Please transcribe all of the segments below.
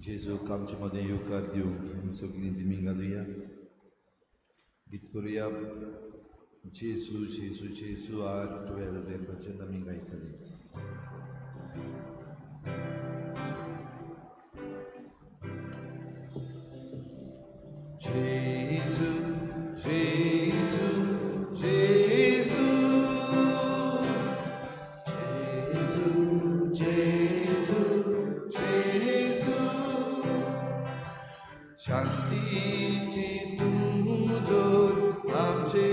जेजूक आमचे मदें येवकार दिवंक आमी सगळीं दिमी घालुया. गीत करुया. जेजू जेजू जेजू आर तुवें भजन आमी गायतले. जेजू जेजू जेजू जेजू जेजू जेजू शांतीची तुजोर आमचे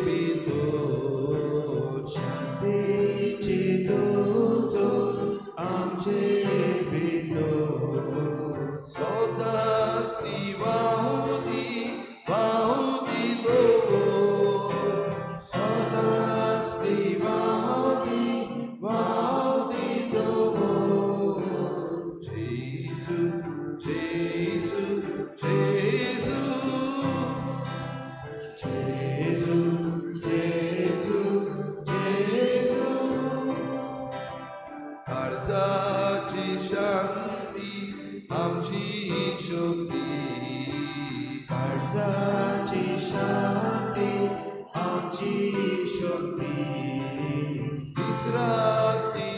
भितर शांतीची तुजोर आमचे भितर सदांच ती वावुदी दवर सदांच ती वावुदी दवर जेजू जेजू जेजू जेजू जेजू जेजू काळजाची शांती आमची शक्ती काळजाची शांती आमची शक्ती दिसराती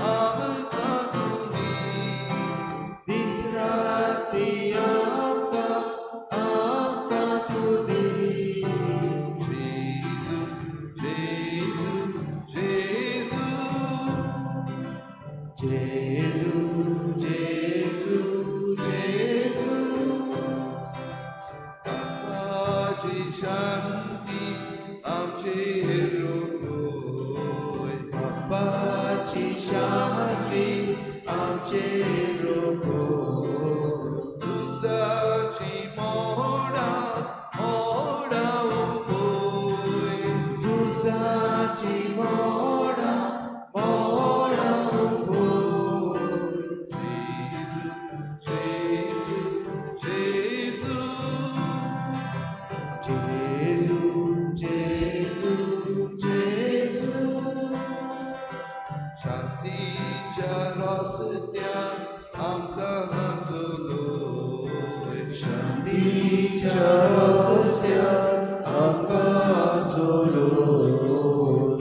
आमकां तुदी दिसराती आमकां तुदी जेजू जेजू जेजू जेजू जेजू जेजू बापाची शांती आमचेर रोखोय बापाची शांती आमचेर रोखोय झुजाची मोडां उबोय झुजाची मोडां उबोय जेजू जेजू जेजू जेजू जेजू शांतीच्या रस्त्यान आमकां चलोय शांतीच्या रस्त्यान आमकां चलोय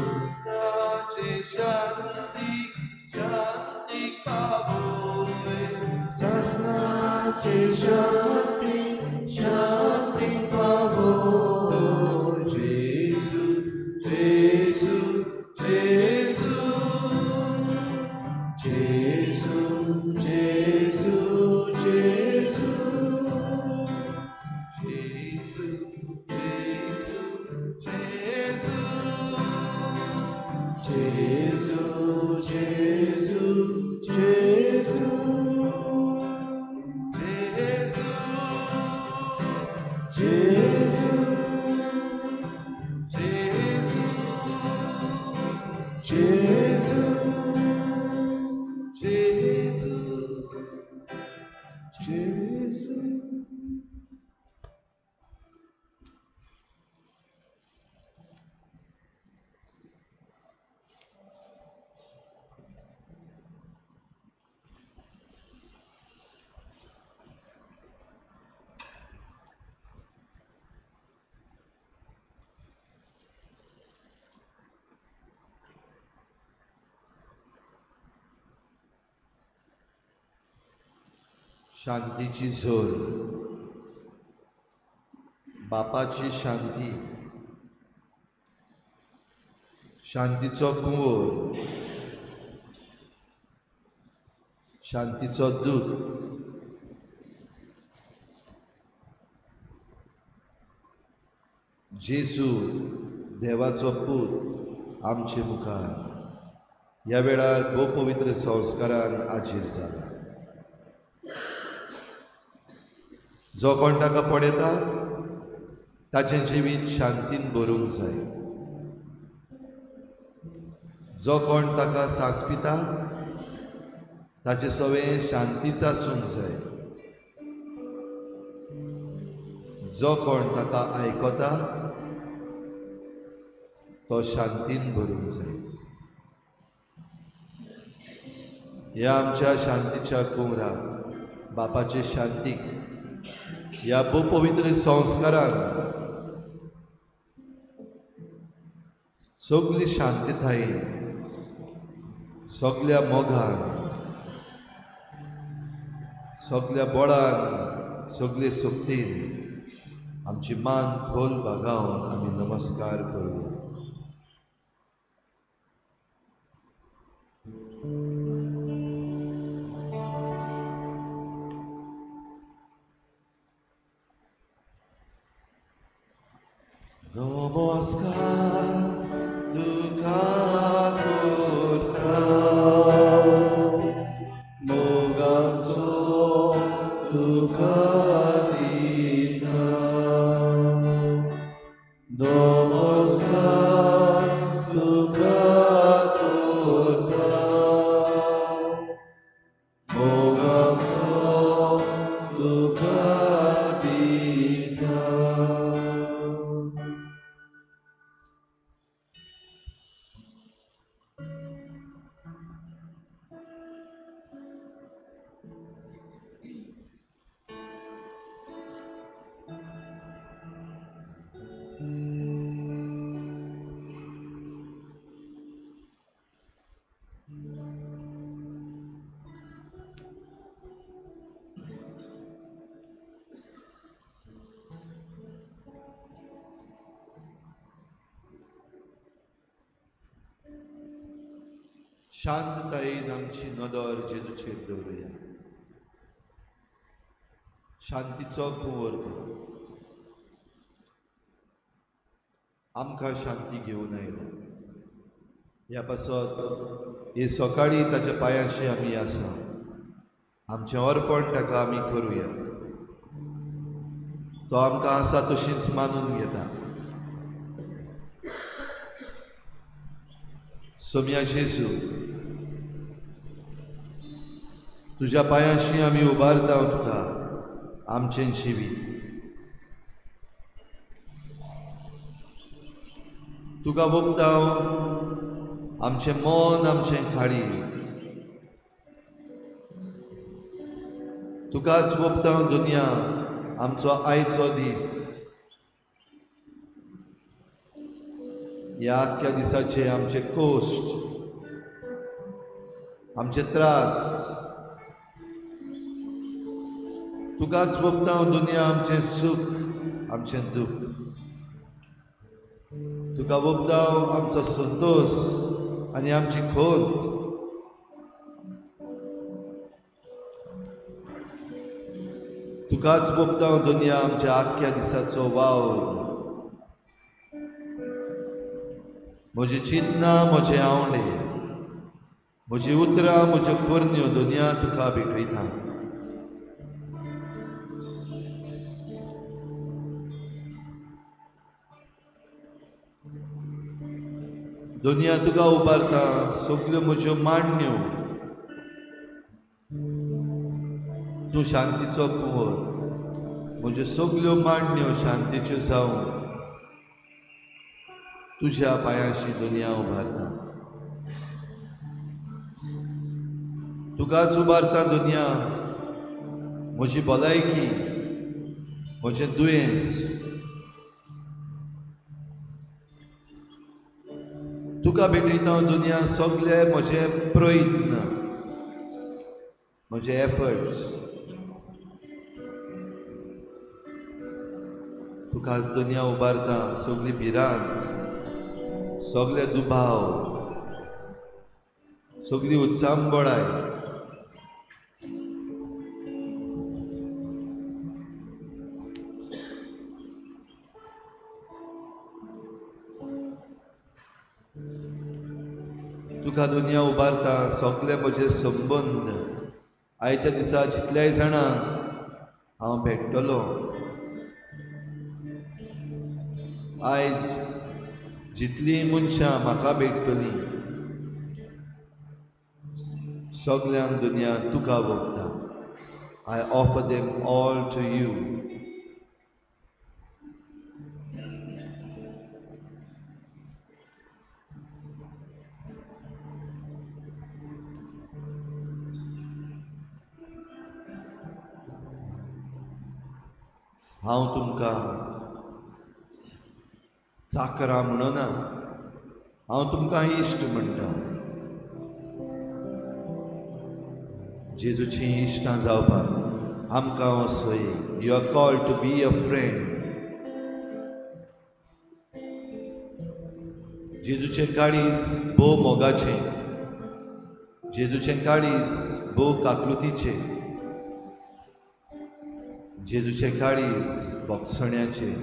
कृष्णाचे शांतीक शांतीक पावोय कृष्णाचे शांतीक शांतीक पावोय जेजू जेजू जेजू जेजू जेजू जेजू जेजू जेजू जेजू जेजू जेजू जेजू जेजू जेजू जेजू जेजू शांतीची झोल बापाची शांती शांतीचो कुंवर शांतीचो दूत जेजू देवाचो पूत आमचे मुखार ह्या वेळार भोव पवित्र संस्कारान आजीर जाला. जो कोण ताका पळयता ताचें जिवीत शांतीन भरूंक जाय. जो कोण ताका सांस पिता ताचें सवें शांतीच आसूंक जाय. जो कोण ताका आयकता तो शांतीन भरूंक जाय. या आमच्या शांतीच्या कुंवराक बापाचे शांतीक या पवित्र संस्कारान सगली शांतताय सगल्या मोगान सगल्या बळान सगले सक्तीन आमची मान खोल बागावन आमी नमस्कार करूया. नमस्कार तुका करता मोगाचो तुका दिता. नमस्कार तुका करता मोगाचो तुका दिता. शांततायेन आमची नदर जेजूचेर दवरुया. शांतीचो कुंवर आमकां शांती घेवन आयला. ह्या पासत हे सकाळी ताच्या पांयाशी आमी आसा. आमचें अर्पण ताका आमी करुया. तो आमकां आसा तशींच मानून घेता. सोम्या जेजू, तुज्या पांयाशी आमी उबारता तुका आमचें जिवीत. तुका वोगताव आमचें मन आमचें काळीज. तुकाच वोगताव दुनिया आमचो आयचो दीस. ह्या आख्या दिसाचे आमचे कोश्ट आमचे त्रास तुकाच वोगताव दुनिया आमचें सूख आमचें दुख. तुका वोगताव आमचो संतोष आनी आमची खोंत. तुकाच वोगताव दुनिया आमच्या आख्या दिसाचो वावर. म्हजी चिंतनां म्हजे आवंडे म्हजी उतरां म्हज्यो कुरण्यो दुनिया तुका भेटयता. दुनिया तुका उबारता सगल्यो म्हज्यो मांडण्यो. तूं शांतीचो कुंवर. म्हज्यो सगल्यो मांडण्यो शांतीच्यो जावन तुज्या पांयाशी दुनिया उबारता. तुकाच उबारता दुनिया म्हजी भलायकी म्हजें दुयेंस. तुका भेटयता दुनिया सगळे म्हजे प्रयत्न म्हजे एफर्ट्स. तुकाच दुनिया उबारता सगळी भिरांत सगळे दुबाव सगळी उत्सांबळाय. तुका दुनिया उबारता सगळे म्हजे संबंद. आयच्या दिसा जितल्याय जाणांक हांव भेटतलो आयज जितली मनशां म्हाका भेटतली सगल्यांक दुनिया तुका वोगता. I offer them all to you. हांव तुमकां चाकरां म्हणना, हांव तुमकां इश्ट म्हणटा. जेजूची इश्टां जावपाक आमकां वसय. You are called to be a friend. जेजूचें काळीज भोव मोगाचें, जेजूचें काळीज भोव काकलुतीचें, जेजूचें काळीज बोगसण्याचें.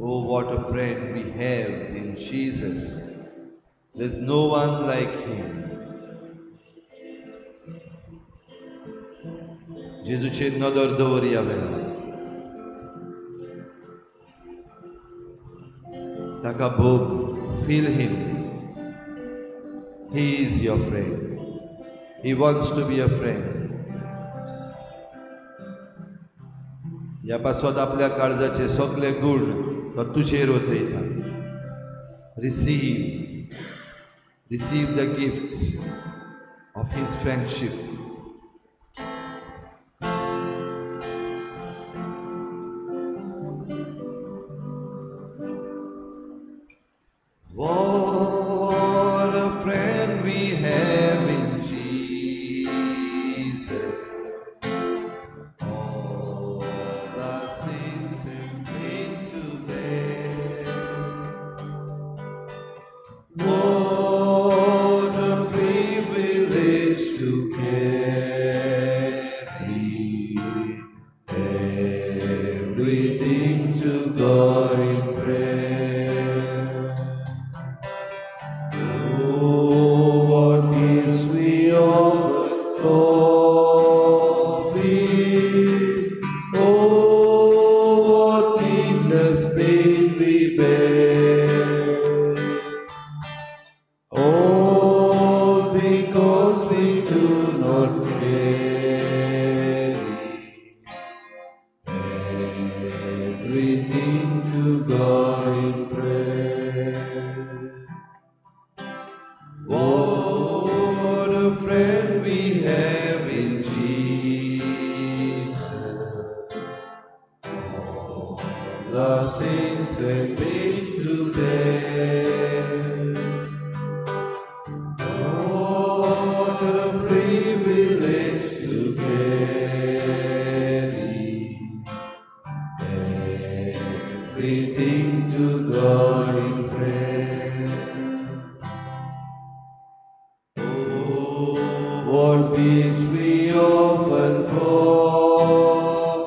Oh, what a friend we have in Jesus. There's no one like him. जेजूचे नदर दवरया वेळार ताका भोग. Feel him. He is your friend. He wants to be a friend. ह्या पासत आपल्या काळजाचे सगळे गुण तो तुजेर ओतयता. Receive the gifts of his friendship. What a friend we have in Jesus. All the sins and pains to bear. What a privilege to carry everything to God in prayer. Oh, what gifts we offer for faith. Oh, what needless pain we bear. All because we do not carry everything to God in prayer. What a friend we have in Jesus. All the sins and pains to bear. What a privilege to carry everything to God in prayer. Oh, what gifts we often forfeit.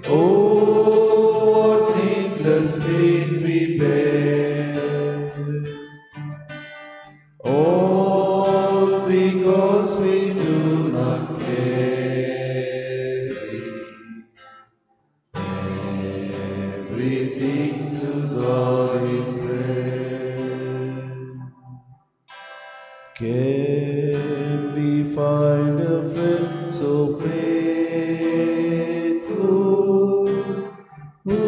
Oh, what needless pain we bear. All because we do not carry everything to God in prayer. Can we find a friend so faithful, who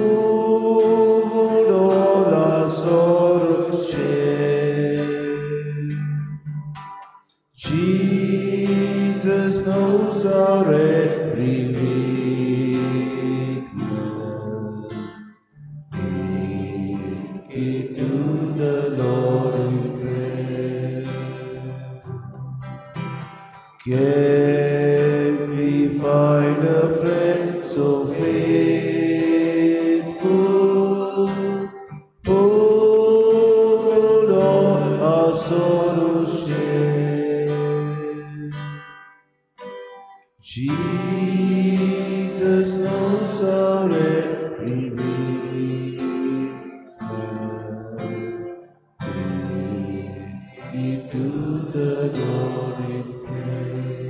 would all our sorrows share? Jesus knows our every weakness. Take it to the Lord in prayer. Can we find a friend so faithful, who would all our sorrows share? Jesus knows our every weakness. Take it to the Lord in prayer.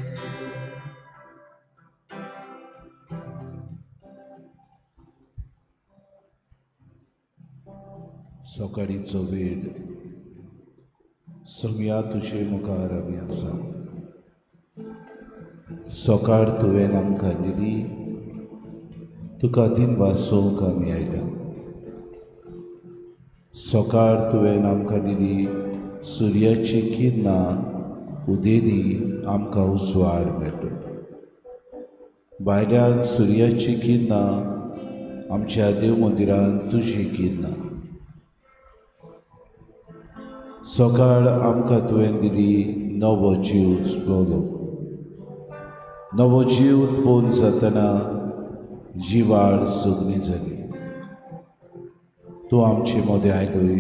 सकाळीचो वेळ सोम्या तुजे मुखार आमी आसा. सकाळ तुवें आमकां दिली, तुका दिन वाचोवंक आमी आयल्या. सकाळ तुवें आमकां दिली सुर्याची किरणां उदेली आमकां उजवाड मेळटलो. भायल्यान सुर्याची किरणां आमच्या देव मंदिरांत तुजी किरणां. सकाळ आमकां तुवें दिली नवो जीव उजवलो. नवो जीव उत्पन्न जातना जिवाड सगळी जाली. तूं आमचे मदें आयलोय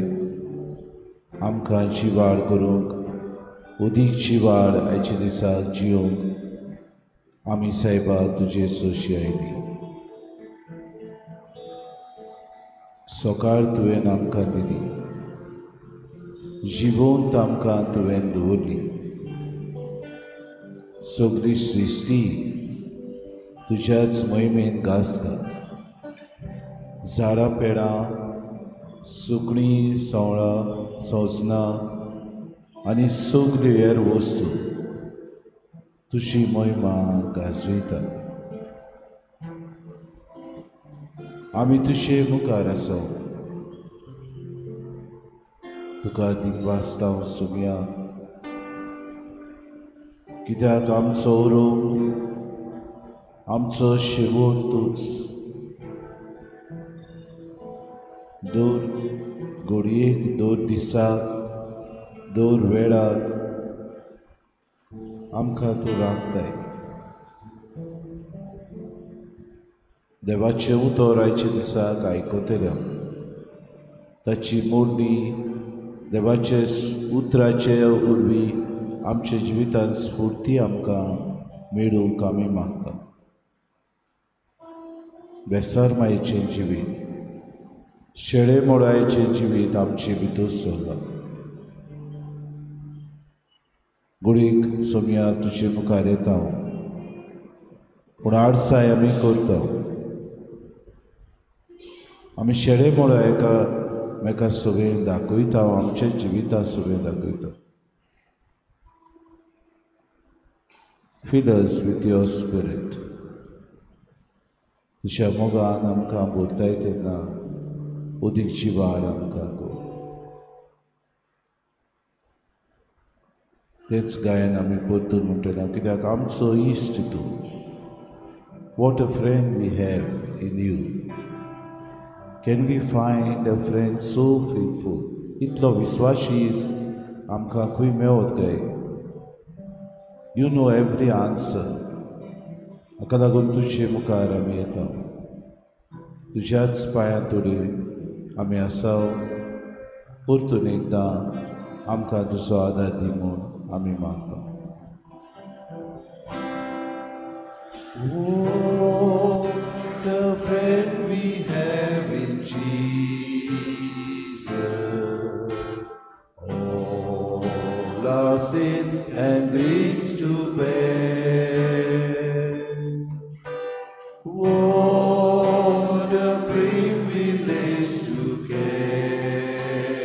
आमकां जिवाड करूंक उदीक जिवाड आयच्या दिसाक जियोंक आमी सायबा तुजे सोशी आयली. सकाळ तुवें आमकां दिली, जिवंत आमकां तुवें दवरली. सगळी सृश्टी तुज्याच मोहिमेन गाजता. झाडां पेडां सुकणीं सवळां संवसनां आनी सगल्यो हेर वस्तू तुजी मोहिमा गाजयता. आमी तुजे मुखार आसा. तुका दिन वाचता सुमया, कित्याक आमचो उरूंक आमचो शेवट तूंच. दर घडयेक, दर दिसाक, दर वेळाक आमकां तूं राखताय. देवाचें उतर आयच्या दिसाक आयकतले. ताची मोडणी देवाचे उतराचे उरवीं आमच्या जिवितांत स्फूर्ती आमकां मेळूंक आमी मागता. बेसार मायेचें जिवीत, शेळे मोडायेचें जिवीत आमचे भितर चल्लां. गुडीक सोमया तुजे मुखार येता पूण आडसाय आमी करता. आमी शेळे मोडा एका सगळें दाखयता, आमच्या जिविता सगळें दाखयता. Fill us with your spirit. तुज्या मोगान आमकां भरताय तेन्ना उदीक जिवाड आमकां कर. तेच गायन आमी परतून म्हणटना, कित्याक आमचो इश्ट तूं. What a friend we have in you. Can we find a friend so faithful? इतलो विस्वाशीस आमकां खंय मेवत काय? You know every answer. हाका लागून तुजे मुखार आमी येता. तुज्याच पांयां तोडी आमी आसाव. परतून एकदां आमकां तुजो आदार दी म्हूण आमी मागता. What a friend we have in Jesus. All our sins and griefs to bear. What a privilege to carry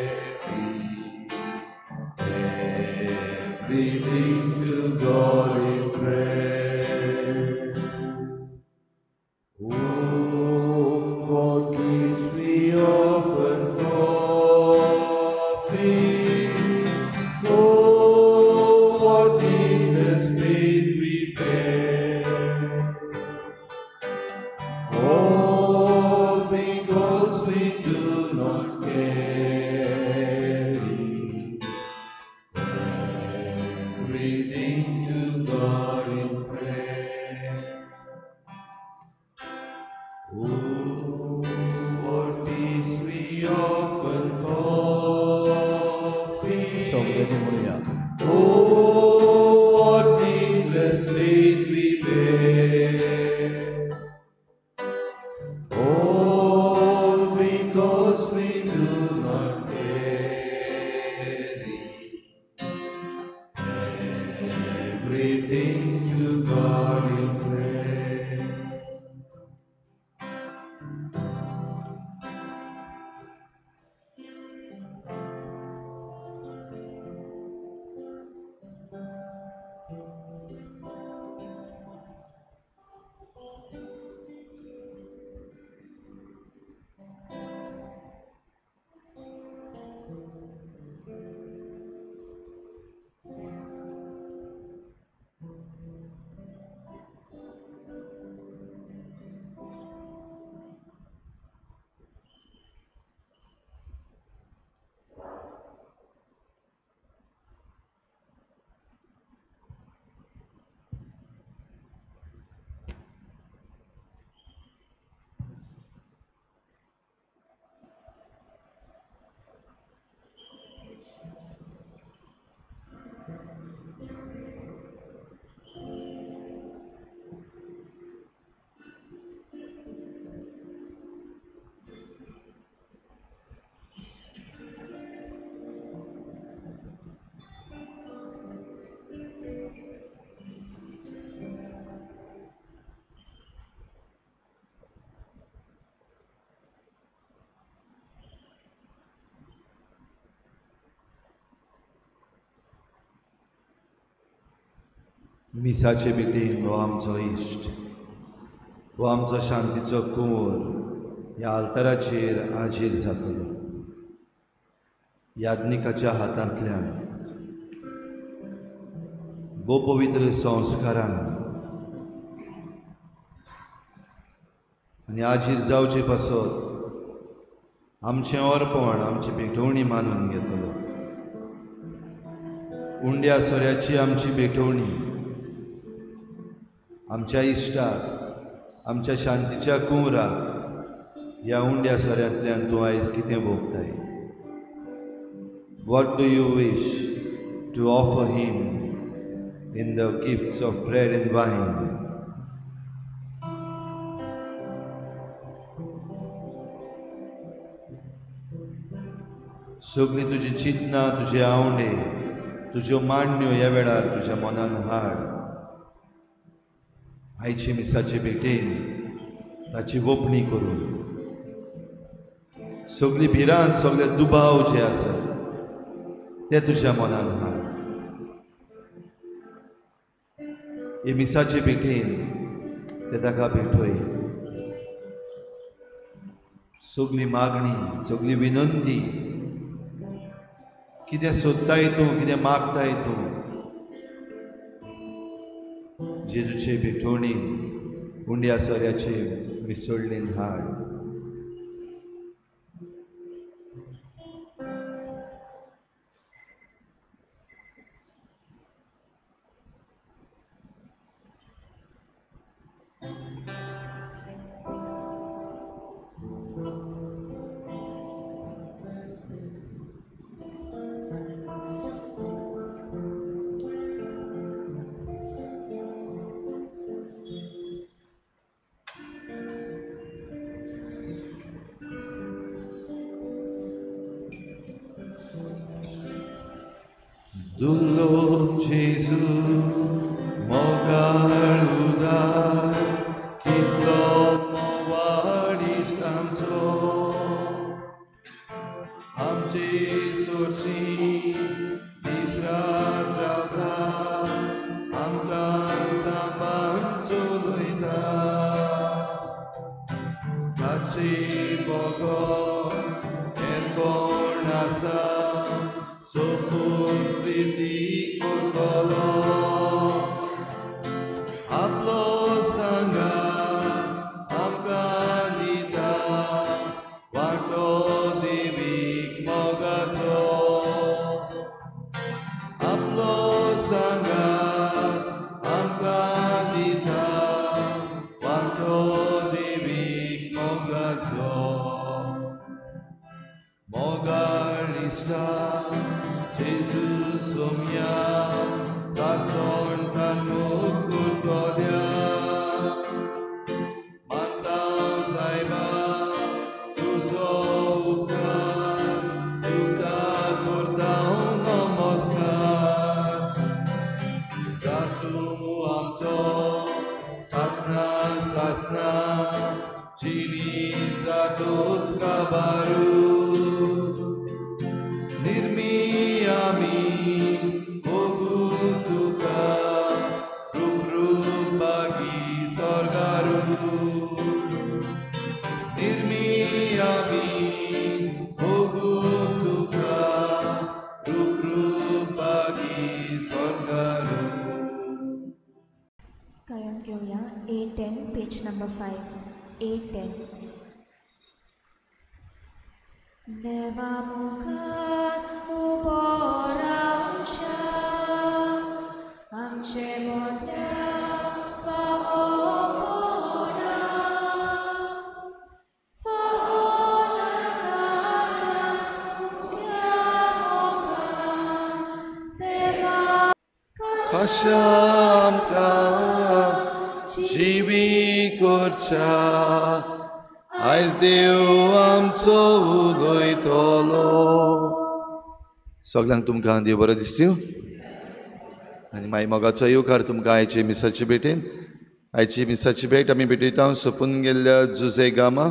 everything to God in prayer. Oh, what gives me often forfeit. Oh, what needless pain we bear. All because we do not carry everything to God in prayer. Oh, what peace we often forfeit. Oh, what needless pain we bear. All because we do not carry everything to God in prayer. मिसाचे बेटीन हो आमचो इश्ट, हो आमचो शांतीचो कुंवर ह्या आल्ताराचेर हाजीर जातलो. याज्ञिकाच्या हातांतल्यान भोव पवित्र संस्कारान आनी हाजीर जावचे पासत आमचें अर्पण, आमची भेटवणी मानून घेतलो. उंड्या सोऱ्याची आमची भेटवणी आमच्या इश्टाक, आमच्या शांतीच्या कुंवराक ह्या उंड्या सोऱ्यांतल्यान तूं आयज कितें भोगताय? What do you wish to offer him in the gifts of bread and wine? सगळी तुजी चिंतना, तुजे आवडे, तुज्यो मांडण्यो ह्या वेळार तुज्या मनान हाड. आयचे मिसाचे भेटेन ताची ओपणी करून सगळी भिरांत, सगळे दुबाव जे आसात ते तुज्या मनान हाड. हे मिसाचे भेटेन ते ताका भेटय. सगळी मागणी, सगळी विनंती, कितें सोदताय तूं, कितें मागताय तूं, जेजूचे भेटवणी उंड्या सोऱ्याचे मिसळणेन हाड. Dullo Gesù, mogar udar, kitlo mowaris tamco, amci sorsi, disrat rauda, amkan saban suluida, taci bogo, ergonasa, sofur priti korkolo, aplo sanga, amkanita, varto divik mogaco, aplo sanga, amkanita, varto divik mogaco, mogarista. Jesus omia sason tan mukur kodia mantau saiba tuzo ukta kordau namaskar jatu amcho sasna chini jatuts kabaru Kayang Kyoya, A10, page number 5. A10. Neva mukhat uporasha, amche bodля faokona, faona stana vukya mokan, deva Kashamka Jivi Korcha Aiz Deu Amcho Udoitolo. सगळ्यांक तुमकां देव बरो दिसत्यो आनी मागीर मोगाचो येवकार तुमकां आयचे मिसाची भेटेन. आयची मिसाची भेट आमी भेटयता सोंपून गेल्ल्या जुजे गामा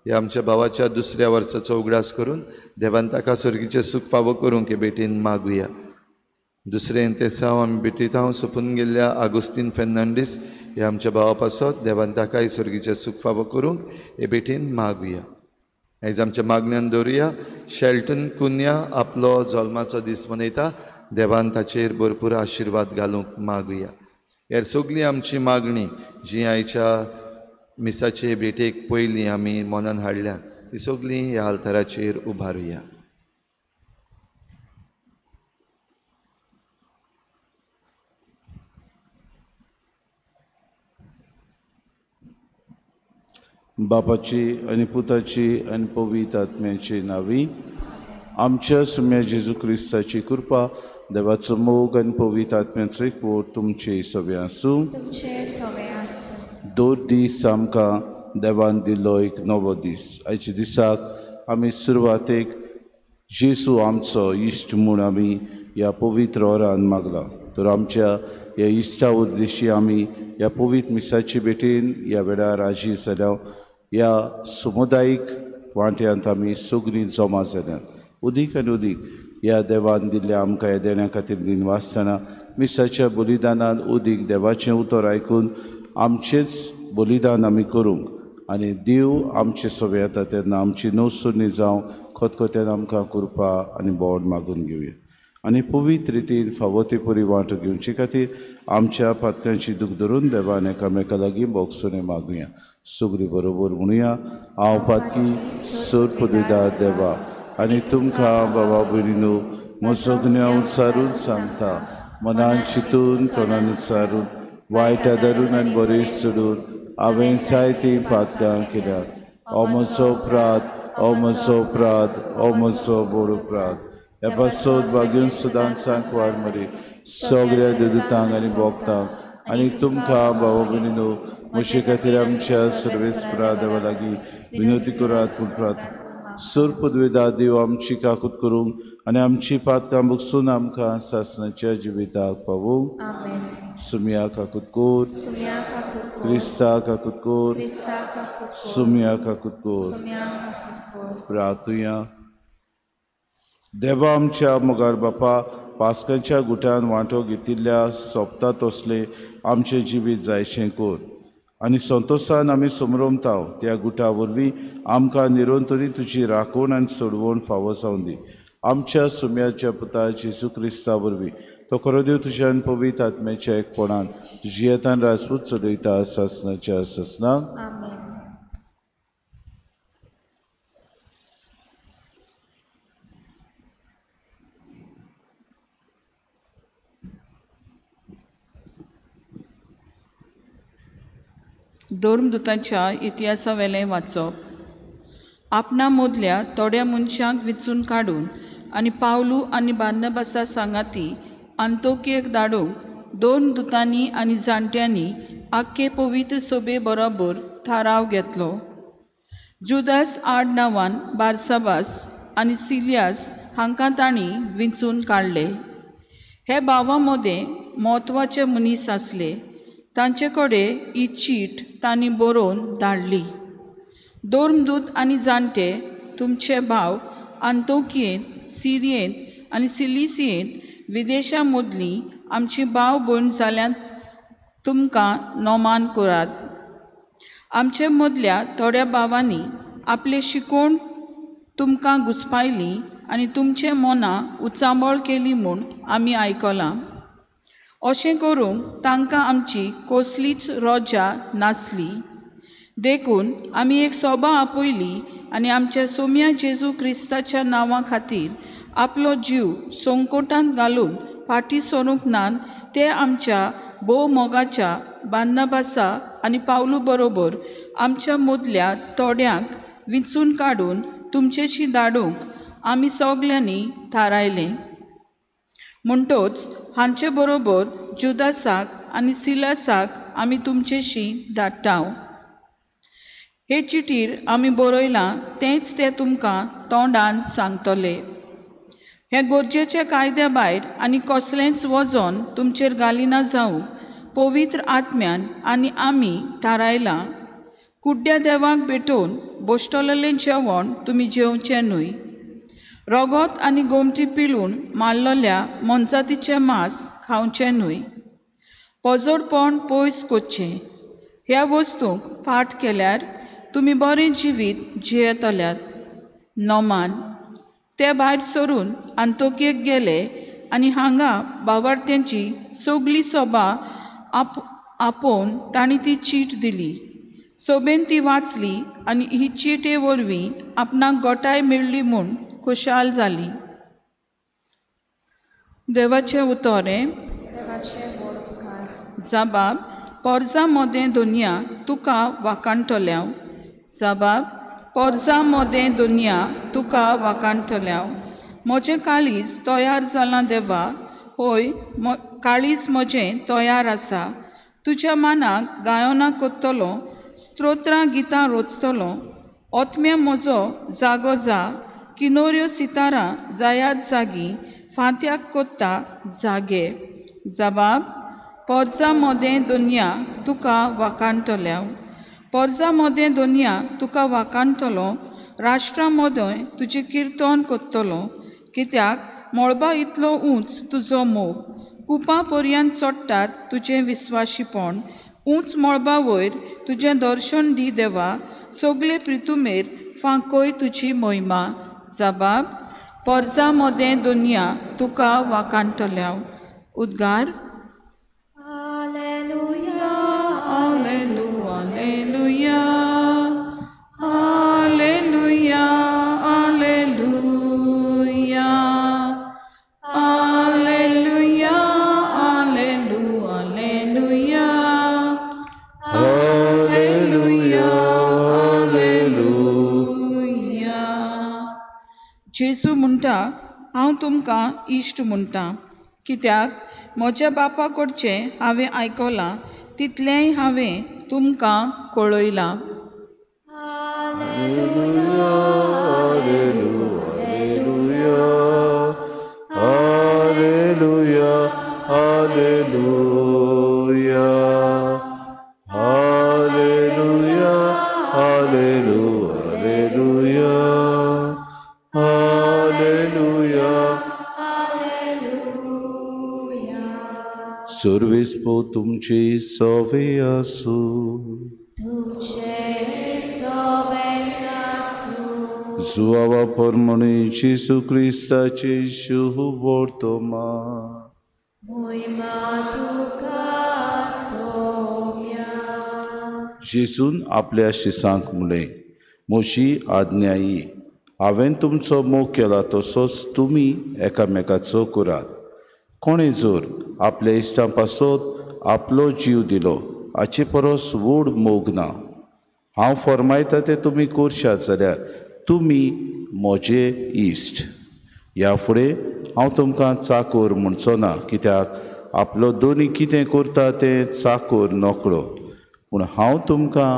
ह्या आमच्या भावाच्या दुसऱ्या वर्साचो उगडास करून देवान ताका सर्गीचें सूख फावो करूंक हे भेटेन मागुया. दुसरें ते साव आमी भेटयता सोंपून गेल्ल्या आगोस्तीन फेर्नांडीस ह्या आमच्या भावा पासत देवान ताकाय सर्गीचे सुख फावो करूंक हे भेटीन मागुया. आयज आमच्या मागण्यान दवरुया. शेल्टन कुन्या आपलो जल्माचो दीस मनयता. देवान ताचेर भरपूर आशिर्वाद घालूंक मागुया. हेर सगळी आमची मागणी जी आयच्या मिसाचे भेटेक पयलीं आमी मनान हाडल्या ती सगळीं ह्या आल्ताराचेर उबारुया. बापाची आनी पुताची आनी पवित्र आत्म्याची नांवी. आमच्या सुम्या जेजू क्रिस्ताची कृपा, देवाचो मोग आनी पवित्र आत्म्याचो एकवट तुमचे सगळे आसूं. तुमचे सगळे आसूं. दोन दीस आमकां देवान दिल्लो एक नवो दीस. आयच्या दिसाक आमी सुरवातेक जेजू आमचो इश्ट म्हूण आमी ह्या पवित्र वरान मागला. तर आमच्या ह्या इश्टा उद्देशी आमी ह्या पवित्र मिसाचे भेटेन ह्या वेळार हाजीर जाल्या. ह्या समुदायीक वांट्यांत आमी सगळीं जमा जाल्यात. उदीक आनी उदीक ह्या देवान दिल्ल्या आमकां ह्या देण्या खातीर दिन वाचतना मिसाच्या बलिदानान उदीक देवाचें उतर आयकून आमचेंच बलिदान आमी करूंक आनी देव आमचे सगळे येता तेन्ना आमची नवसुर्णी जावं खतखत्यान आमकां कृपा आनी बोड मागून घेवया. आनी पवित्र रितीन फावो ती पुरी वांटो घेवचे खातीर आमच्या पातकांची दूख धरून देवान एकामेका लागीं बोगसुने मागुया. सगळीं बरोबर म्हणुया. हांव पातकी सोर पदविदा देवा आनी तुमकां बाबा भयणीनो म्हजो गुन्यांव उच्चारून सांगता. मनान चिंतून तोंडान उच्चारून वायट आदारून आनी बरें सोडून हांवें जायतीं पातकां केल्यात. हो म्हजो अपराध, हो म्हजो अपराध, हो म्हजो बोड अपराध. ह्या पासत बागेवन सुदान सांग वार मरे सगळ्या देदूतांक आनी भोगतांक आनी तुमकां भावा भयणीनो म्हजे खातीर आमच्या सर्वेस्परा देवा लागीं विनोदी करात पूण प्रार्थना. सोर पदवेदा देव आमची काकूत करूंक आनी आमची पातकां भोगसून आमकां सासणाच्या जिविताक पावूंक. आमेन. सुम्या काकूत कोर, सुम्या काकूत कोर. क्रिस्ता काकूत कोर, क्रिस्ता काकूत कोर. सुम्या काकूत कोर. सुम्या काकूत कोर. प्रार्थुया. देवा आमच्या मोगार बापा, पास्कांच्या गुट्यान वांटो घेतिल्ल्या सोंपता तसले आमचें जिवीत जायशें कोर आनी संतोशान आमी समरमता त्या गुटा वरवीं आमकां निरंतरी तुजी राखण आनी सोडवण फावो जावन दी. आमच्या सुम्याच्या पुता जेजू क्रिस्ता वरवीं तो खरो देव तुज्यान पवित्र आत्म्याच्या एकपणान तुजी येतान राजपूत चलयता सासणाच्या सासणाक. आमेन. धर्मदुतांच्या इतिहासा वेलें वाचप. आपणा मोदल्या थोड्या मनशांक विचून काडून आनी पावलू आनी बार्नबासा सांगाती आंतोकियेक धाडूंक दोन दुतांनी आनी जाणट्यांनी आख्खे पवित्र सोबे बरोबर थाराव घेतलो. जुदास आड नांवान बारसाबास आनी सिलियास हांकां तांणी विचून काडले. हे भावा मदें म्हत्वाचे मनीस आसले. तांचे कडेन ही चीट तांणी बरोवन धाडली. धर्मदूत आनी जाणटे तुमचे भाव आंतोकियेंत, सिरियेंत आनी सिलिसियेंत विदेशां मदलीं आमची भाव भयण जाल्यांत तुमकां नोमान करात. आमचे मदल्या थोड्या भावांनी आपले शिकोवण तुमकां घुसपायली आनी तुमचे मनां उचांबळ केली म्हूण आमी आयकलां. अशें करूंक तांकां आमची कसलीच रोजा नासली. देखून आमी एक सभा आपयली आनी आमच्या सोम्या जेजू क्रिस्ताच्या नांवा खातीर आपलो जीव संकटांत घालून फाटीं सरूंक नात ते आमच्या भोव मोगाच्या बार्नबासा आनी पावलू बरोबर आमच्या मदल्या थोड्यांक विचून काडून तुमचेशी धाडूंक आमी सगल्यांनी थारायलें. म्हणटच हांचे बरोबर जुदासाक आनी सिलासाक आमी तुमचेशी धाडटा. हे चिटीर आमी बरयलां तेंच ते तुमकां तोंडान सांगतले. हे गरजेच्या कायद्या भायर आनी कसलेंच वजन तुमचेर घालिना जावं पवित्र आत्म्यान आनी आमी थारायलां. कुड्ड्या देवाक भेटोवन बसतलेलें जेवण तुमी जेवचें न्हय. रगत आनी गोमटी पिळून मारलेल्या मोनजातीचें मांस खावचें न्हय. पोजोडपण पयस कोच्चें. ह्या वस्तूंक फाट केल्यार तुमी बरें जिवीत जियेतल्यात. नोमान ते भायर सरून आंतोकियेक गेले आनी हांगा भावार्थ्यांची सगळी सभा आपोवन तांणी ती चीट दिली. सोबेन ती वाचली आनी ही चिटे वरवीं आपणाक गोटाय मेळ्ळी म्हूण खुशाल जाली. देवाचें उतोरें. देवाचे व्हड उपकार. जबाब. पोरजा मोदें दोनया तुका वाकाणटल्याव. जबाब. पोरजा मोदें दोनया तुका वाकाणटल्याव. म्हजें काळीज तयार जालां देवा. होय, काळीज म्हजें तयार आसा. तुज्या मानाक गायोनां कोत्तलो, स्तोत्रां गितां रोचतलो. ओतम्या म्हजो जागो जा, किनोऱ्यो सितारां जायात जागी, फांत्याक कोत्ता जागे. जबाब. पोरजा मोदें दोनया तुका वाकाणटल्याव. पोरजा मोदें दोनया तुका वाकाणटलो. राष्ट्रां मोदें तुजें किर्तन कोत्तलो. कित्याक मळबा इतलो उंच तुजो मोग. कुपां पर्यंत चोडटात तुजें विस्वाशीपण. उंच मळबा वयर तुजें दर्शन दी देवा. सगळे पृथुमेर फांकोय तुजी मोहिमा. जबाब. पोरजा मोदें दोनया तुका वाकाणटल्याव. उद्गार. Hallelujah. Alleluia, Alleluia, Alleluia, Alleluia, Alleluia, Alleluia, Alleluia, Alleluia. जेजू म्हणटा, हांव तुमकां इश्ट म्हणटां, कित्याक म्हज्या बापा कडचें हांवें आयकलां तितलेंय हांवें तुमकां कळयलां. Hallelujah, hallelujah, hallelujah, hallelujah, hallelujah, hallelujah. सर्वेस्पो तुमची सवे आसूं. तुमचे सवे आसूं. जुआवा परमणे जेजू क्रिस्ताचे शुभ वर्तमान. मोहिमा तुका सोम्या. जेजून आपल्या शिसांक म्हणलें, म्हजी आज्ञा ही. हांवें तुमचो मोग केला तसोच तुमी एकामेकाचो करात. कोणें जर आपल्या इश्टां पासत आपलो जीव दिलो हाचे परस व्हड मोग ना. हांव फरमायता तें तुमी करशात जाल्यार तुमी म्हजे इश्ट. ह्या फुडें हांव तुमकां चाकर म्हणचो ना, कित्याक आपलो दोनी कितें करता तें चाकर नकळो. पूण हांव तुमकां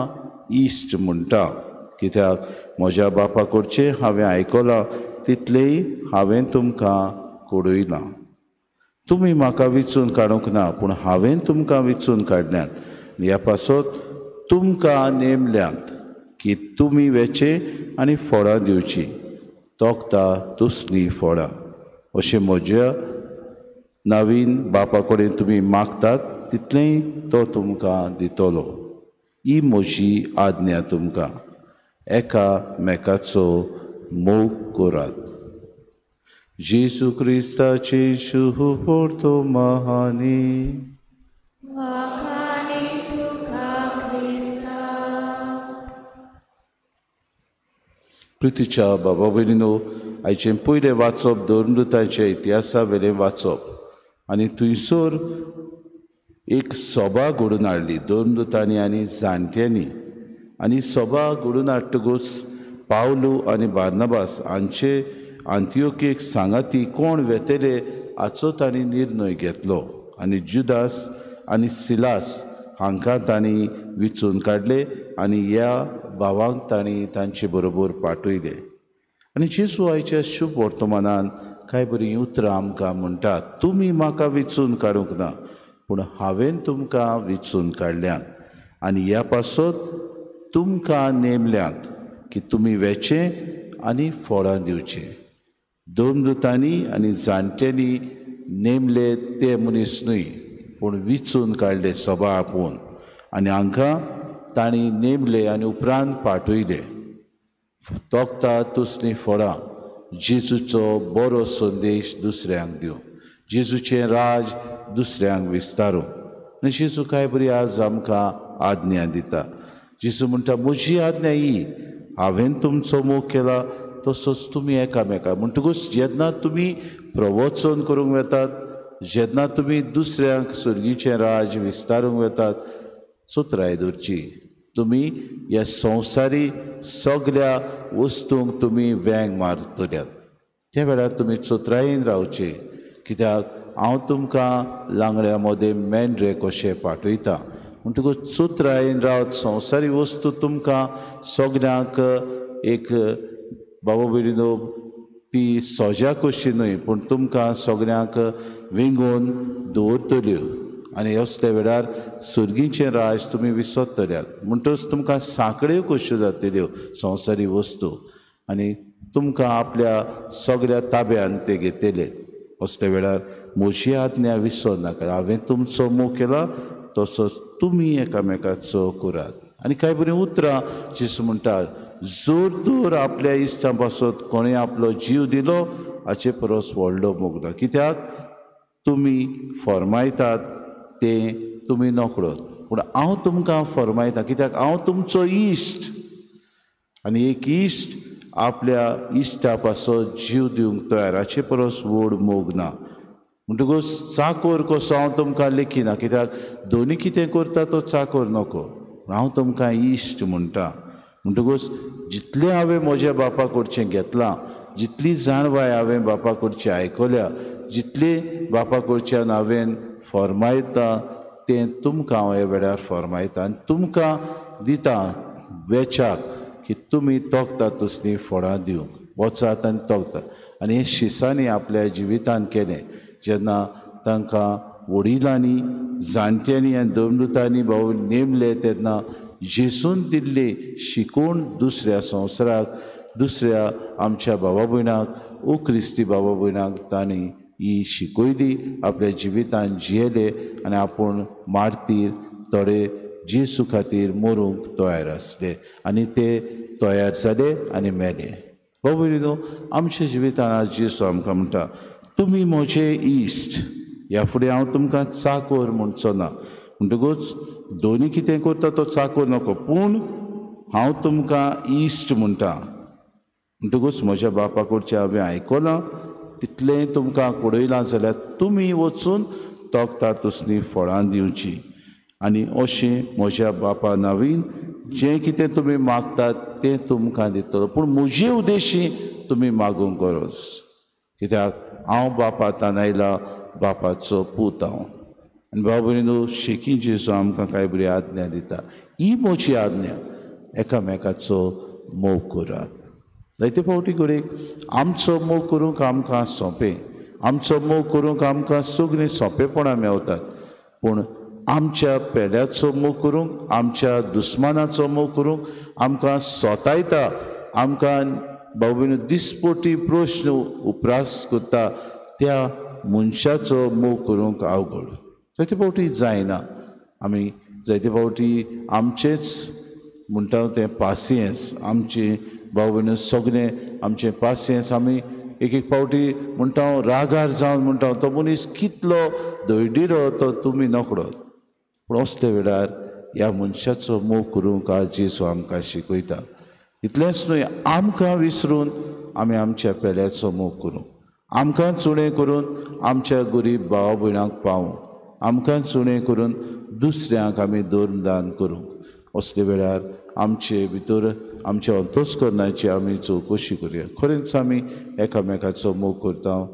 इश्ट म्हणटा, कित्याक म्हज्या बापा कडचें हांवें आयकलां तितलेंय हांवें तुमकां कळयलां. तुमी म्हाका विचून काडूंक ना, पूण हांवें तुमकां विचून काडल्यात. ह्या पासत तुमकां नेमल्यात की तुमी वेचे आनी फळां दिवची, तोखता तुसली फळां. अशें म्हज्या नवीन बापा कडेन तुमी मागतात तितलेंय तो तुमकां दितलो. ही म्हजी आज्ञा तुमकां. एकामेकाचो मोग करात. जेजू क्रिस्ताचे शुभ वर्तमानी. वाखाणी तुका क्रिस्ता. प्रितीच्या बाबा भयणीनो, आयचें पयलें वाचप धर्मदुतांच्या इतिहासा वेलें वाचप आनी थंयसर एक सभा घडोवन हाडली धर्मदुतांनी आनी जाणट्यांनी. आनी सभा घडोवन हाडटकूच पावलू आनी बार्नबास हांचे आंतियोकेक सांगाती कोण वेतले हाचो तांणी निर्णय घेतलो. आनी जुदास आनी सिलास हांकां तांणी विचून काडले आनी ह्या भावांक तांणी तांचे बरोबर पाठयले. आनी जेजू आयच्या शुभ वर्तमानान कांय बरीं उतरां आमकां म्हणटात. तुमी म्हाका विचून काडूंक ना, पूण हांवें तुमकां विचून काडल्यात आनी ह्या पासत तुमकां नेमल्यात की तुमी वेचे आनी फळां दिवचे. दोमदूतांनी आनी जाणट्यांनी नेमले ते मनीस न्हय, पूण विचून काडले सभा आपोवन, आनी हांकां तांणी नेमले आनी उपरांत पाठयले. तोखता तुसनी फळां जेजूचो बरो संदेश दुसऱ्यांक दिवं, जेजूचें राज दुसऱ्यांक विस्तारूं. आनी जेजू काय बरी आज आमकां आज्ञा दिता. जेजू म्हणटा, म्हजी आज्ञा ही, हांवें तुमचो मोग केला तसोच तुमी एकामेका. म्हणटकूच जेन्ना तुमी प्रवचन करूंक वेतात, जेन्ना तुमी दुसऱ्यांक सुर्गीचें राज विस्तारूंक वेतात, चोत्राय दवरची. तुमी ह्या संवसारी सगळ्या वस्तूंक तुमी वेंग मारतल्यात. त्या वेळार तुमी चोत्रायेन रावचे, कित्याक हांव तुमकां लांगड्या मोदें मेंढरे कशें पाठयता. म्हणटकूच चोत्रायेन रावत. संवसारी वस्तू तुमकां सगळ्यांक एक बाबा भयणीनो ती सोज्या कशी न्हय, पूण तुमकां सगळ्यांक विंगून दवरतल्यो. आनी असल्या वेळार सुर्गीचें राज तुमी विसरतल्यात. म्हणटच तुमकां सांकड्यो कश्यो जातल्यो संवसारी वस्तू, आनी तुमकां आपल्या सगळ्या ताब्यान ते घेतले. असल्या वेळार म्हजी आज्ञा विसर नाका. हांवें तुमचो मोग केला तसोच तुमी एकामेकाचो करात. आनी कांय बरीं उतरां जेजू म्हणटा, जोर तोर आपल्या इश्टां पासत कोणें आपलो जीव दिलो हाचे परस व्हडलो मोग ना. कित्याक तुमी फरमायतात तें तुमी नकळत, पूण हांव तुमकां फरमायतां कित्याक हांव तुमचो इश्ट. आनी एक इश्ट आपल्या इश्टा पासत जीव दिवंक तयार, हाचे परस व्हड मोग ना. म्हणटकूच चाकोर कसो हांव तुमकां लेखिना, कित्याक दोनी कितें करता तो चाकोर नको, हांव तुमकां इश्ट म्हणटा. म्हणटकूच जितलें हांवें म्हज्या बापा कडचें घेतलां, जितली जाणवाय हांवें बापा कडची आयकल्या, जितली बापा कडच्यान हांवें फरमायता तें तुमकां हांव ह्या वेळार फरमायता आनी तुमकां दिता वेचाक की तुमी तोखता तसलीं फळां दिवंक. वचात आनी तोखतात. आनी हें शिसांनी आपल्या जिवितान केलें. जेन्ना तांकां वडिलांनी, जाणट्यांनी आनी दोमदूतांनी भाऊ नेमले, तेन्ना जेजून दिल्ली शिकवण दुसऱ्या संवसाराक, दुसऱ्या आमच्या भावा भयणाक, ओ क्रिस्ती भावा भयणाक तांणी ही शिकयली, आपल्या जिवितान जियेले आनी आपूण मारतीर थोडे जेजू खातीर मरूंक तयार आसले आनी ते तयार जाले आनी मेले. भाव भयणीनो, आमच्या जिवितान आज जेजू आमकां म्हणटा, तुमी म्हजे इश्ट. ह्या फुडें हांव तुमकां चाकोर म्हणचो ना. म्हणटकूच दोनी कितें करता तो चाकोर नको, पूण हांव तुमकां इश्ट म्हणटा. म्हणटकूच म्हज्या बापा कडचें हांवें आयकलां तितलें तुमकां कळयलां जाल्यार तुमी वचून तोखता तसलीं फळां दिवचीं. आनी अशें म्हज्या बापा नांवान जें कितें तुमी मागतात तें तुमकां दितलो. पूण म्हजे उद्देशी तुमी मागूंक गरज, कित्याक हांव बापातान आयला, बापाचो पूत हांव. आनी भाव भयणीनो, शेकी जेजू आमकां कांय बरी आज्ञा दिता. ही म्हजी आज्ञा, एकामेकाचो मोग करात. जायते फावटी कडेन आमचो मोग करूंक आमकां सोंपें, आमचो मोग करूंक आमकां सगळीं सोंपेपणां मेवतात. पूण आमच्या पेड्याचो मोग करूंक, आमच्या दुस्मानाचो मोग करूंक आमकां सोतायता, आमकां भाव भयणीनो दिसपोटी प्रश्न उप्रास करता त्या मनशाचो मोग करूंक अवघड. जायते फावटी जायना. आमी जायते फावटी आमचेच म्हणटा तें पासियेंस, आमची भाव भयणीनो सगळें आमचें पासियेंस आमी एक एक फावटी म्हणटा रागार जावन म्हणटा तो मनीस कितलो धैर्यडिलो तो तुमी नकळत. पूण असले वेळार ह्या मनशाचो मोग करूंक आज जेजू आमकां शिकयता. इतलेंच न्हय, आमकां विसरून आमी आमच्या पेल्याचो मोग करूं, आमकांच उणें करून आमच्या गरीब भावा भयणांक पावूं, आमकांच उणें करून दुसऱ्यांक आमी दान करूं. असले वेळार आमचे भितर आमच्या अंतस्करणाची आमी चवकशी करुया. खरेंच आमी एकामेकाचो मोग करता,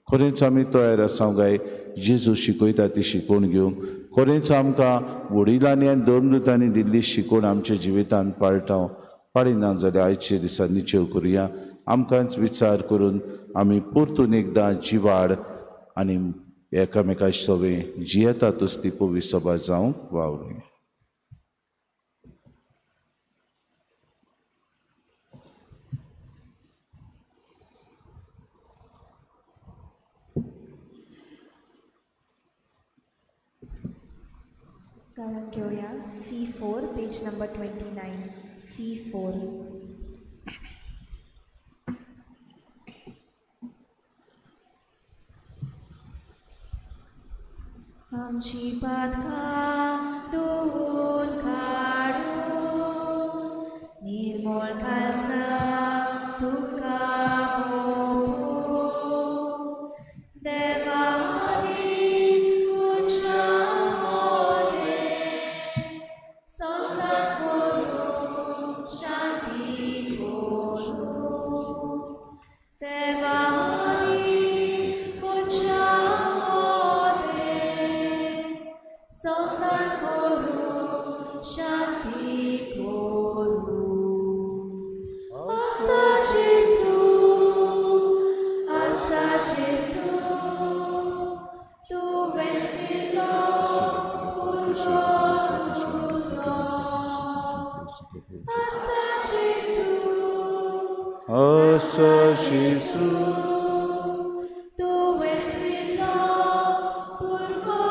खरेंच आमी तयार आसा काय जेजू शिकयता ती शिकवण घेवंक. खरेंच आमकां वडिलांनी आनी दोमदूतांनी दिल्ली शिकवण आमच्या जिवितान पाळिना जाल्यार आयचे दिसा निचेव करुया. आमकांच विचार करून आमी परतून एकदां जिवाड आनी एकामेका सवें जियेता तसली पवित्र सभा जावंक वावुरया. घेऊया C4 पेज नंबर 29 C4. आमची पातकां धुवून काडून निर्मळ खालसा तुका भोगून देवानी मुच्या मोले सौदा करून शांती करून देवानी मुच्या Sondan koru, shanti koru. Asa Jesu, tu vestilo purgoso. Asa Jesu, tu vestilo purgoso.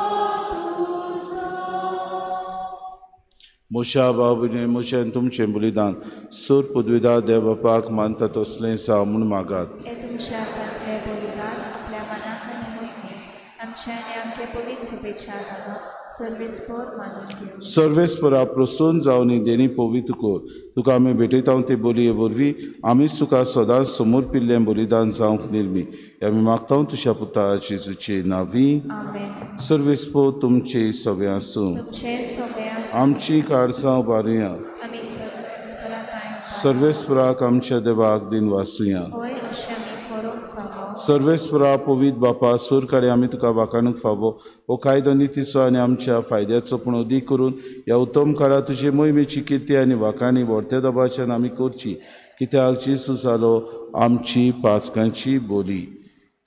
मुशा बाबूने मुशेन तुमचें बलिदान सूर पदवीदार देवबापाक मानता तसलें सा म्हूण मागात. हे तुमच्या हातांतले बलिदान आपल्या मनाक आनी मोहिमेक आमच्या आनी आमचे पवित्र शुभेच्छा घालून सर्वेस्पर मानून घेवं. सर्वेस्परा प्रसून जावन देणी पवित्र कर. तुका आमी भेटयता ते बोलये वरवीं आमीच तुका सदांच समोर पिल्लें बलिदान जावंक निर्मी आमी मागता तुज्या पुता जेजूचे नांवी. आमेन. सर्वेस्पो तुमचे सगळे आसूं. तुमचे सगळे आमची काळजां उबारुया. आमी सर्वेस्पराक सर्वेस्पराक आमच्या देवाक दिन वाचुया. होय अशें आमी करूंक फावो. सर्वेस्परा पवित्र बापा सूर काडे आमी तुका वाखाणूक फावो हो कायदो नितीचो आनी आमच्या फायद्याचो पूण अदीक करून ह्या उत्तम काळात तुजे मोहिमेची किर्ती आनी वाखाणी व्हडत्या दबाच्यान आमी करची कित्याक जेजू जालो आमची पासकांची बोली.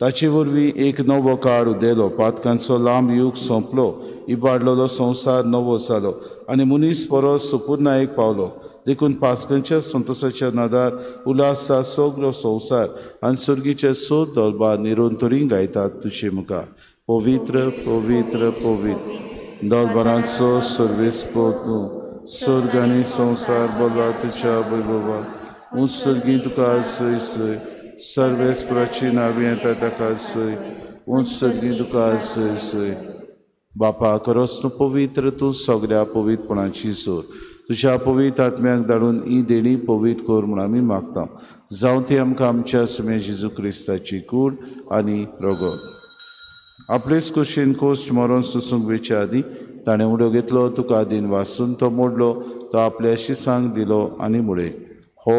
ताचे वरवीं एक नवो काळ उदेलो. पातकांचो लांब युग सोंपलो. इबाडलेलो संवसार नवो जालो आनी मनीस परस सुपूर्णायेक पावलो. देखून पासकांच्या संतोशाच्या नादार उल्हासा सगळो संवसार आनी सर्गीचे सोद दरबार निरंतरी गायतात तुजे मुखार. पवित्र पवित्र पवित्र दरबारांचो सर्वेस्पो तूं. सर्ग आनी संवसार बोला तुज्या वैभवान उत्सर्गी तुका सय सय. सर्वेस्पराची नांवी येता ताका सय. उत्सर्गी तुका सय सय. बापा खरोच तूं पवित्र. तूं सगळ्या पवित्रपणाची सोर. तुज्या पवित्र आत्म्याक धाडून ही देणी पवित्र कर म्हूण आमी मागता. जावं ती आमकां आमच्या सुमे जेजू क्रिस्ताची कूड आनी रगत. आपलेच कुशीन कोश्ट मरोन सुसूंक वेच्या आदीं ताणें उडो घेतलो. तुका दिन वाचून तो मोडलो. तो आपल्या शिसांक दिलो आनी मुळे हो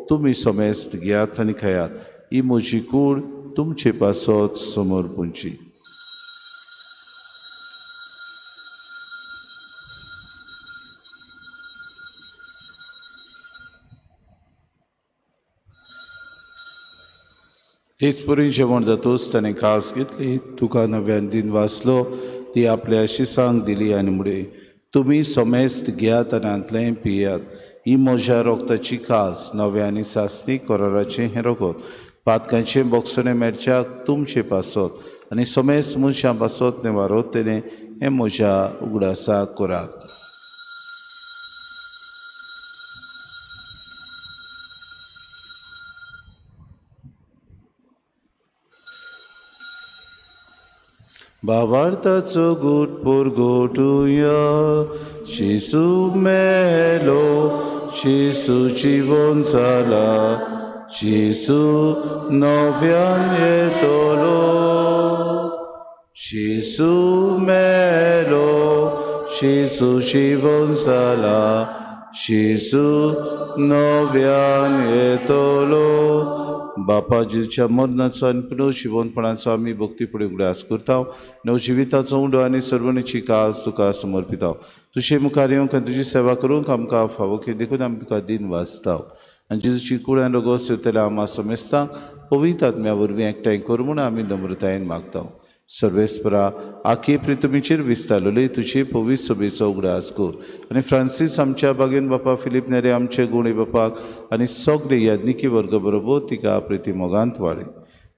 तुमी समेस्त घेयात आनी खायात. ही म्हजी कूड तुमचे पासत समोर पुंची. तेच परी जेवण जातूच ताणें कास घेतली. तुका नव्यान दिन वाचलो. ती आपल्या शिसांक दिली आनी मुळे तुमी समेस्त घेयात आनी हांतलें पियात. ही म्हज्या रोगताची कास नव्या आनी सासणी कराराचें हें रगत. पातकांचें बोगसणें मेरच्याक तुमचे पासत आनी समेस्त मनशां पासत नेवारो तेणें हें म्हज्या उगडासाक करात. भावार्थाचो घोट परगोटुया. जेजू मेलो. जेजू जिवन जाला. जेजू नव्यान येतलो. जेजू मेलो. जेजू जिवन जाला. जेजू नव्यान येतलो. बापा जेजूच्या मरणाचो आनी पुनः जिवनपणाचो आमी भक्ती फुडें उगडास करता. नवजिविताचो उंडो आनी सर्वणीची कास तुका समर्पिता. तुजे मुखार येवंक आनी तुजी सेवा करूंक आमकां फावो केली. देखून आमी तुका दिन वाचता आनी जेजूची कूड आनी रगत सेवतले आमा समेस्तांक पवित्र आत्म्या वरवीं एकठांय कर म्हूण आमी नम्रतायेन मागता. सर्वेस्परा आखे प्रितमीचेर विस्तारलेले तुजे पवित्र सभेचो उगडास कर आनी फ्रांसीस आमच्या बागेन बापा फिलीप नेरे आमचे गुणे बापाक आनी सगळे याज्ञिकी वर्ग बरोबर तिका प्रिती मोगांत वाडय.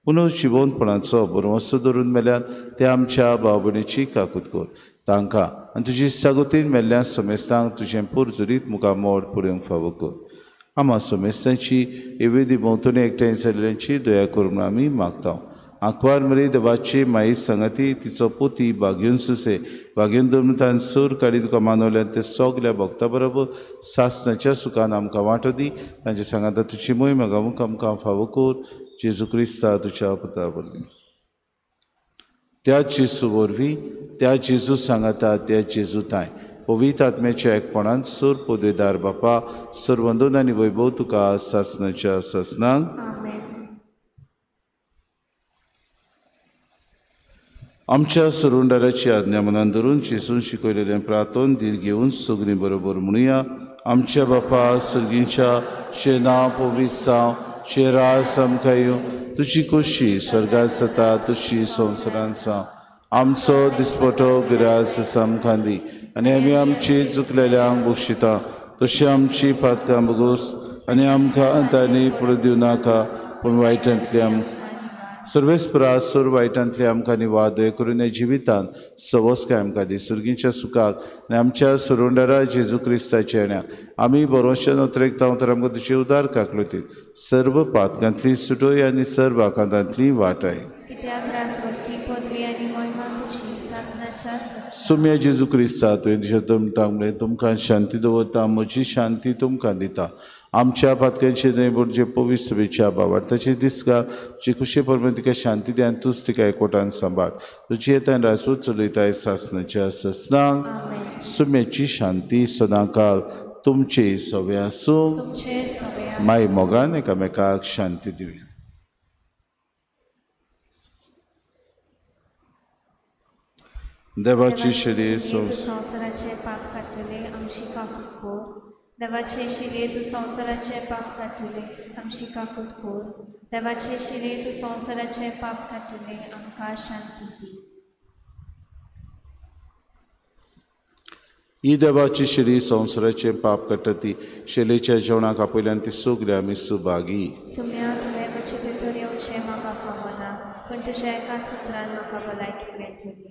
पुनः जिवंतपणाचो बरोवसो धरून मेल्यान ते आमच्या भाव भयणीची काकूत कर तांकां आनी तुजी सागोतीन मेल्ल्या समेस्तांक तुजें पुरजुरीत मुखार मोड पुडूंक फावो कर आम्हा समेस्तांची येवेदी भोंवतणी एकठांय जाल्ल्यांची दया करून आमी मागता आंकवार मरी देवाची माई संगती तिचो पोती भाग्यून सुसे भाग्यून दमतान सूर काडी तुका मानवल्यान ते सगल्या भक्ता बरोबर सासणाच्या सुखान आमकां वांटो दी तांचे सांगाता तुजी मोय मेगामूक आमकां फावो कर जेजू क्रिस्ता तुज्या पुता वरवीं त्या जेजू वरवीं त्या जेजू सांगाता त्या जेजू ताय पवित्र आत्म्याच्या एकपणान सूर पोदेदार बापा सर्वंदोन आनी वैभव तुका सासणाच्या सासनांक आमेन. आमच्या सुरुंडाराची आज्ञा मनान धरून जेजून शिकयलेलें प्रार्थन धीर घेवन सगळीं बरोबर म्हणुया आमच्या बापा सर्गीच्या शे नांव पवित्र जावं शे रास आमकां येवं तुजी खोशी स्वर्गांत जाता तशी संवसारांत जावं आमचो दिसपटो गिरास आमकां दी आनी आमी आमची चुकलेल्यांक बक्षिता तशी आमची पातकां बगोस आनी आमकां अंतांनी पडूं दिवं नाका पूण वायटांतली आमकां सर्वेस्परा सूर वायटांतले आमकां निवाद दय करून ह्या जिवितांत सवस्काय आमकां दी सुर्गीच्या सुखाक आनी आमच्या सुरोंडारा जेजू क्रिस्ताच्या येण्याक आमी बरोवच्या नोत्रेक तांव तर आमकां तुजे उदार काकलोतीत सर्व पातकांतली सुटोय आनी सर्व आकांतांतली वाटाय कित्याक रासवरकी पदवी आनी महिमा तुजी सासणाच्या सुम्या जेजू क्रिस्ता तुवें तुज्या दमतांगले तुमकां शांती दवरता म्हजी शांती तुमकां दिता आमच्या पातक्यांचे न्हय जे पवित्र सभेच्या भावार्थाचे दिसका जी खुशी परमेन तिका शांती दी आनी तूंच तिका एकवटान सांबाळ तुजी येतान राजपूत चलयताय सासणाच्या ससनांक सुम्याची शांती सदांकाळ तुमचे सवे आसूं तुमचे सगळे माय मोगान एकामेकाक शांती दिवया. देवाची शरीर संवसाराचे पाप काडटले आमची काकूत कोर देवाचे शिरे तूं संवसाराचे पाप काडटले आमची काकूत कोर देवाचे शिरे तूं संवसाराचे पाप काडटले आमकां शांती दी. ही देवाची शिरी संवसाराचे पाप काडटा ती शेलेच्या जेवणाक आपयल्यान ती सगळी आमी सुभागी. सुम्या तुवें म्हजे भितर येवचें म्हाका फावना पूण तुज्या एकाच उतरान म्हाका भलायकी मेळटली.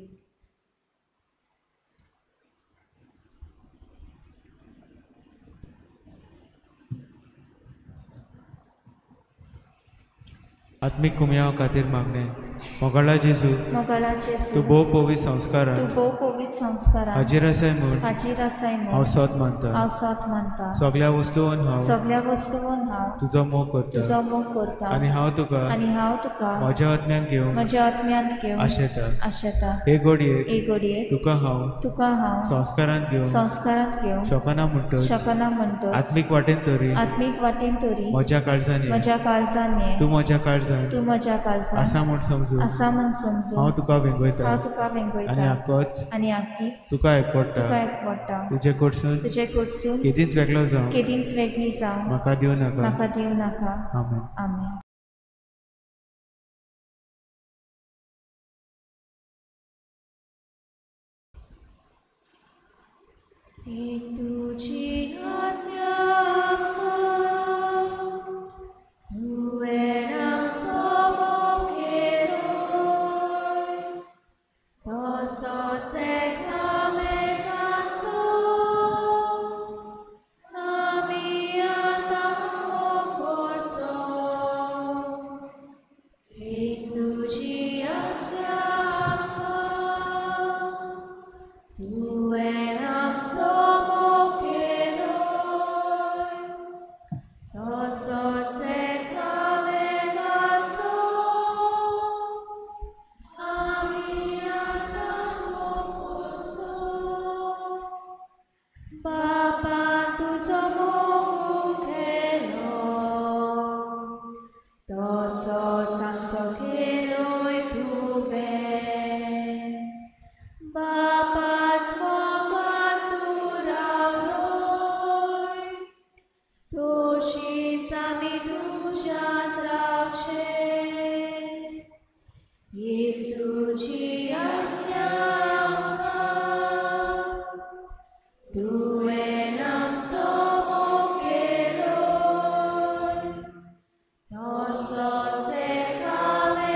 आत्मिक कुमयाव खातीर मागणे मोगाळा जेजू मोगाळा जेजू तूं भोव पवित्र संस्कारांत तूं भोव पवित्र संस्कारांत हाजीर आसाय म्हूण हाजीर आसाय हांव म्हूण सोत मानता हांव सोत मानता. सगळ्या वस्तूंवन हांव सगळ्या वस्तूंवन हांव तुजो मोग करता तुजो मोग करता आनी हांव तुका म्हज्या आत्म्यान घेवन म्हज्या आत्म्यांत घेवन आशेता. हे घडयेक एक घडये तुका हांव संस्कारांत घेवन शकना म्हणटच आत्मीक वाटेन तरी म्हज्या काळजान ये तूं म्हज्या काळजान आसा म्हूण समजू हांव तुका वेंगयता आनी आख्खीच तुका एकवडटा तुजे कडसून केदींच वेगळो जावं म्हाका दिवं नाका. आमेन. तुझी आज्ञा तुवें आमचो मोग केलोय तसोच एकामेकाचो आमी आतां मोग करचो. तुजी आज्ञा तुवें आमचो मोग केलोय तसोच एकामेकाचो आमी आतां मोग करचो. बापा तुजो मोग केलो तसोच आमचो केलोय तुवें. बापाच मोगान तूं रावलोय तोशीच आमी तुज्यात रावचे. एक तुजी आज्ञा तुवें आमचो मोग केलोय तसोच एकामेकाचो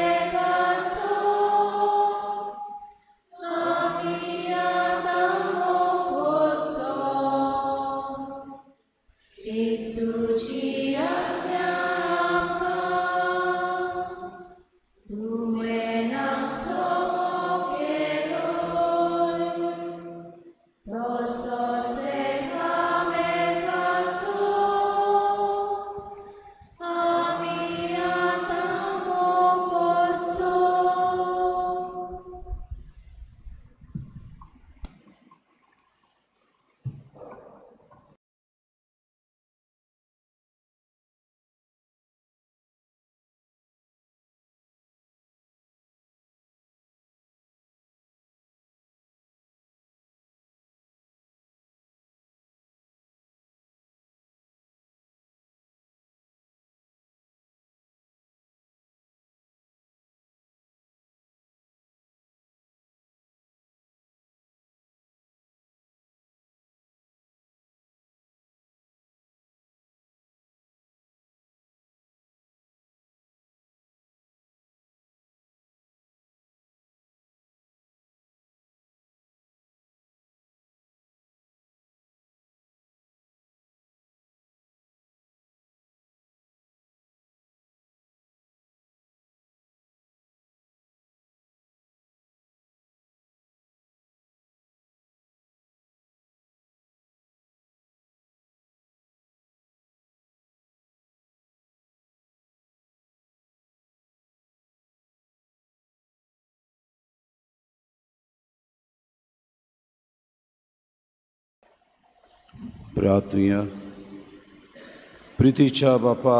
प्रार्थुया. प्रितीच्या बापा,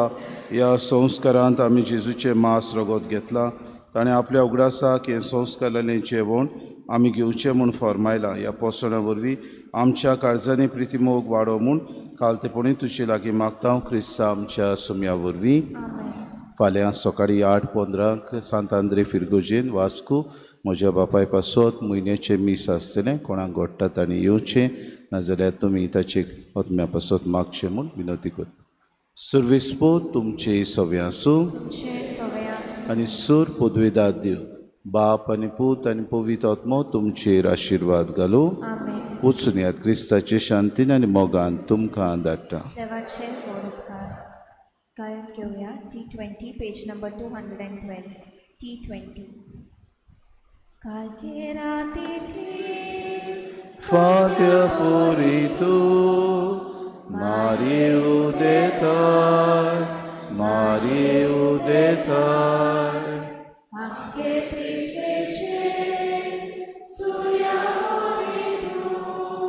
ह्या संस्कारांत आमी जेजूचे मांस रगत घेतलां. ताणें आपल्या उगडासाक हें संस्कारलेलें जेवण आमी घेवचें म्हूण फरमायलां. ह्या पोसणा वरवीं आमच्या काळजांनी प्रिती मोग वाडो म्हूण कालतेपणी तुजे लागीं मागता. क्रिस्ता आमच्या सुम्या वरवीं. फाल्यां सकाळीं 8:15 सांत आंद्रे फिरगोजेन वास्को म्हज्या बापाय पासत म्हयन्याचें मीस आसतलें. कोणाक घडटा तांणी येवचें, नाजाल्यार तुमी ताचे आत्म्या पासत मागचें म्हूण विनंती करता. सर्वेस्पो तुमचे सव्या आसूं आनी सूर पदवेदार देव बाप आनी पूत आनी पवित्र आत्मो तुमचेर आशिर्वाद घालूं. वचून यात क्रिस्ताचे शांतीन आनी मोगान तुमकां धाडटा. देवाचे गोड उपकार. गायन घेऊया T20 पेज नंबर 212. T20. कालके रातीतली फात्या पोरी तूं मारी उदेताय, मारी उदेताय. आख्खे पृथ्वीचे सूर्या ओरी तूं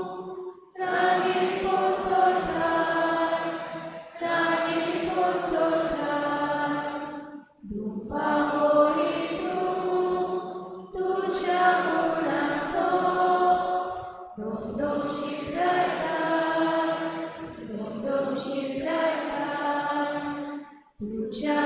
राणी पोसोताय, राणी पोसोताय. धुपा ओरी तूं तुझ्या गुणाचो दोम शिंपरायताय, दोम शिंपरायताय. तुझ्या